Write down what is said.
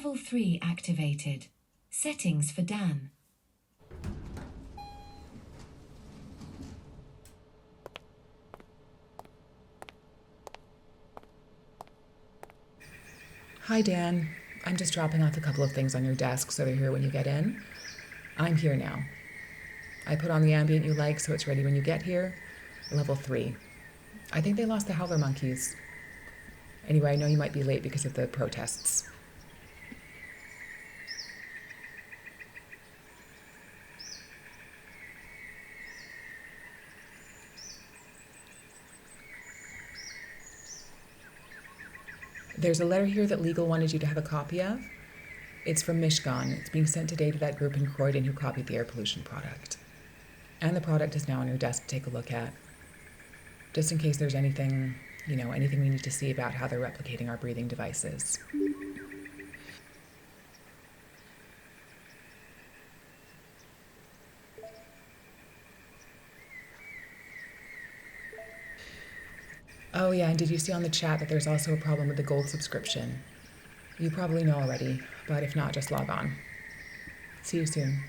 Level 3 activated. Settings for Dan. Hi, Dan. I'm just dropping off a couple of things on your desk so they're here when you get in. I'm here now. I put on the ambient you like so it's ready when you get here. Level 3. I think they lost the howler monkeys. Anyway, I know you might be late because of the protests. There's a letter here that legal wanted you to have a copy of. It's from Michigan. It's being sent today to that group in Croydon who copied the air pollution product. And the product is now on your desk to take a look at. Just in case there's anything we need to see about how they're replicating our breathing devices. Oh yeah, and did you see on the chat that there's also a problem with the gold subscription? You probably know already, but if not, just log on. See you soon.